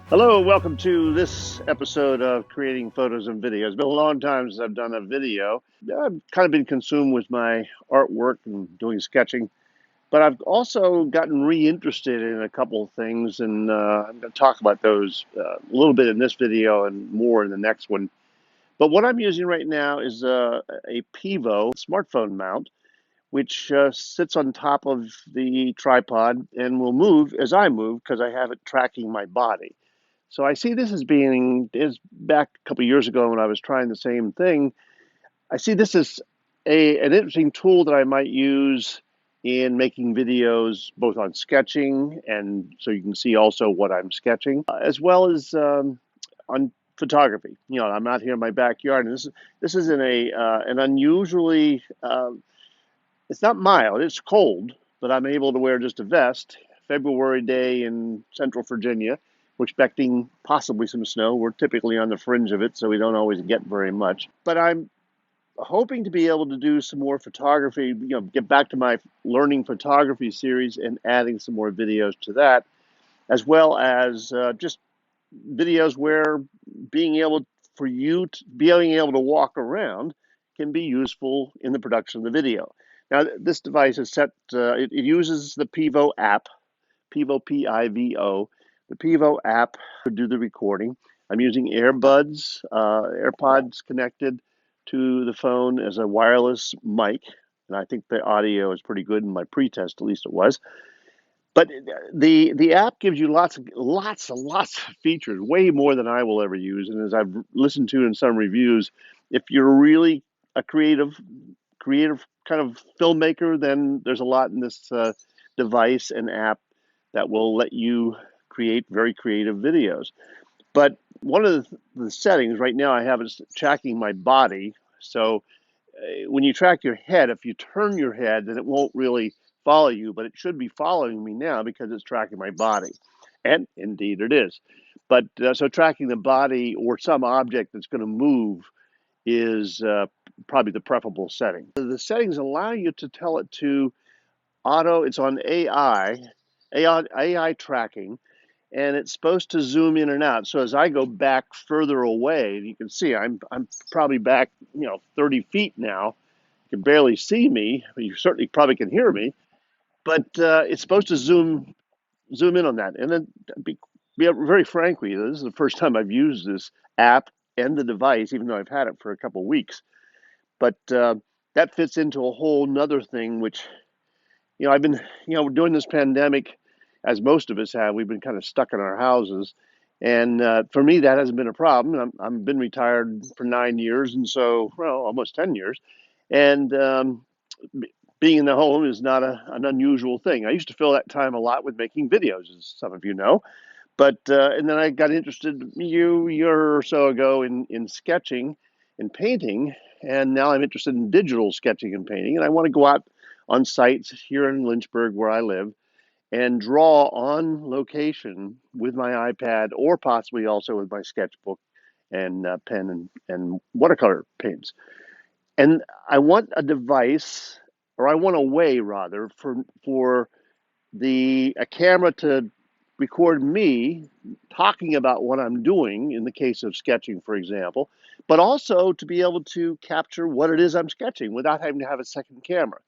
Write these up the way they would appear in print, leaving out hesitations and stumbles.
Hello, welcome to this episode of Creating Photos and Videos. It's been a long time since I've done a video. I've kind of been consumed with my artwork and doing sketching, but I've also gotten reinterested in a couple of things, and I'm going to talk about those a little bit in this video and more in the next one. But what I'm using right now is a Pivo smartphone mount, which sits on top of the tripod and will move as I move because I have it tracking my body. So I see this as being, is back a couple of years ago when I was trying the same thing. I see this as an interesting tool that I might use in making videos, both on sketching, and so you can see also what I'm sketching, as well as on photography. You know, I'm out here in my backyard, and this is in an unusually, it's not mild, it's cold, but I'm able to wear just a vest. February day in Central Virginia. We're expecting possibly some snow. We're typically on the fringe of it, so we don't always get very much. But I'm hoping to be able to do some more photography, get back to my learning photography series and adding some more videos to that, as well as just videos where being able to walk around can be useful in the production of the video. Now, this device is set, it uses the Pivo app, Pivo, P-I-V-O, the Pivo app to do the recording. I'm using AirPods connected to the phone as a wireless mic, and I think the audio is pretty good in my pre-test, at least it was. But the app gives you lots of features, way more than I will ever use. And as I've listened to in some reviews, if you're really a creative kind of filmmaker, then there's a lot in this device and app that will let you create very creative videos. But one of the settings right now I have is tracking my body. So when you track your head, if you turn your head, then it won't really follow you, but it should be following me now because it's tracking my body. And indeed it is. But so tracking the body or some object that's going to move is probably the preferable setting. The settings allow you to tell it to it's on AI tracking, and it's supposed to zoom in and out. So as I go back further away, you can see I'm probably back 30 feet now. You can barely see me, but you certainly probably can hear me. But it's supposed to zoom in on that. And then be very frankly, this is the first time I've used this app and the device, even though I've had it for a couple of weeks. But that fits into a whole nother thing, which I've been during this pandemic, as most of us have, we've been kind of stuck in our houses. And for me, that hasn't been a problem. I've been retired for 9 years, and so, well, almost 10 years. And being in the home is not an unusual thing. I used to fill that time a lot with making videos, as some of you know. But and then I got interested a year or so ago in sketching and painting, and now I'm interested in digital sketching and painting. And I want to go out on sites here in Lynchburg, where I live, and draw on location with my iPad or possibly also with my sketchbook and pen and watercolor paints. And I want a device, or I want a way rather, for a camera to record me talking about what I'm doing in the case of sketching, for example, but also to be able to capture what it is I'm sketching without having to have a second camera.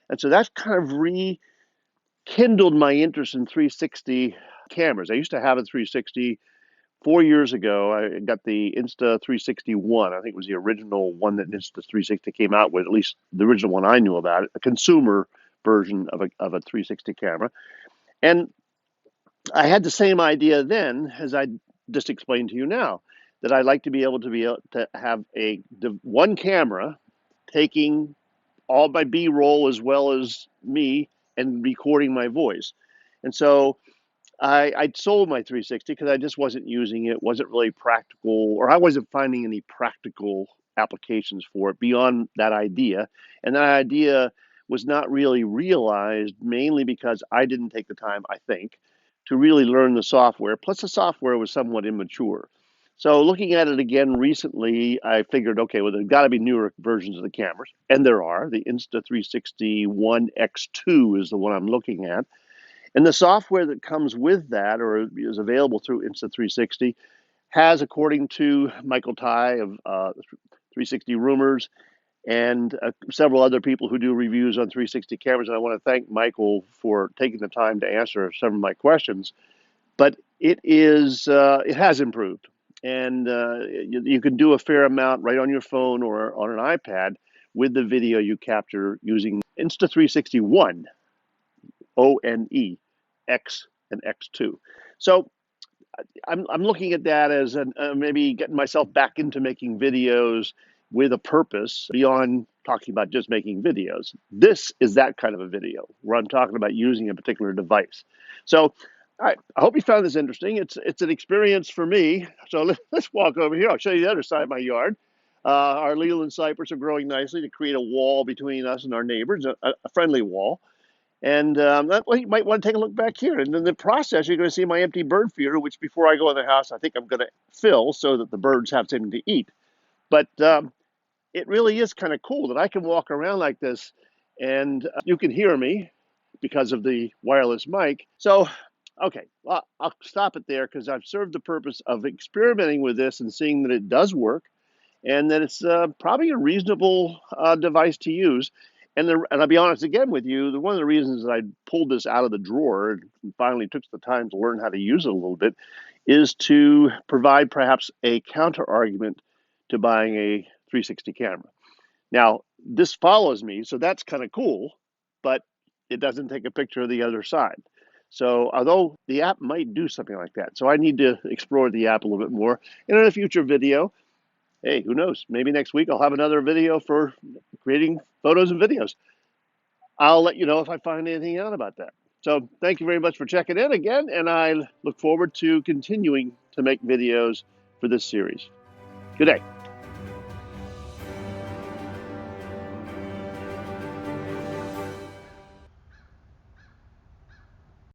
And so that's kind of rekindled my interest in 360 cameras. I used to have a 360. 4 years ago, I got the Insta360 ONE. I think it was the original one that Insta360 came out with, at least the original one I knew about it, a consumer version of a 360 camera. And I had the same idea then as I just explained to you now, that I'd like to be able to have one camera taking all my B-roll as well as me and recording my voice. And so I sold my 360 because I just wasn't using it, wasn't really practical, or I wasn't finding any practical applications for it beyond that idea. And that idea was not really realized, mainly because I didn't take the time, I think, to really learn the software. Plus, the software was somewhat immature. So looking at it again recently, I figured, okay, well, there's got to be newer versions of the cameras, and there are. The Insta360 ONE X2 is the one I'm looking at. And the software that comes with that, or is available through Insta360, has, according to Michael Ty of 360 Rumors and several other people who do reviews on 360 cameras, and I want to thank Michael for taking the time to answer some of my questions. But it has improved, and you can do a fair amount right on your phone or on an iPad with the video you capture using Insta360 ONE, ONE X and X2. So I'm looking at that as maybe getting myself back into making videos with a purpose beyond talking about just making videos. This is that kind of a video where I'm talking about using a particular device. So I hope you found this interesting. It's an experience for me. So let's walk over here. I'll show you the other side of my yard. Our Leland cypress are growing nicely to create a wall between us and our neighbors, a friendly wall. And well, you might want to take a look back here. And in the process, you're going to see my empty bird feeder, which before I go in the house, I think I'm going to fill so that the birds have something to eat. But it really is kind of cool that I can walk around like this and you can hear me because of the wireless mic. So, okay, well, I'll stop it there because I've served the purpose of experimenting with this and seeing that it does work and that it's probably a reasonable device to use. And I'll be honest again with you, one of the reasons that I pulled this out of the drawer and finally took the time to learn how to use it a little bit is to provide perhaps a counter argument to buying a 360 camera. Now, this follows me, so that's kind of cool, but it doesn't take a picture of the other side. So although the app might do something like that, so I need to explore the app a little bit more. And in a future video, hey, who knows? Maybe next week I'll have another video for creating photos and videos. I'll let you know if I find anything out about that. So thank you very much for checking in again, and I look forward to continuing to make videos for this series. Good day.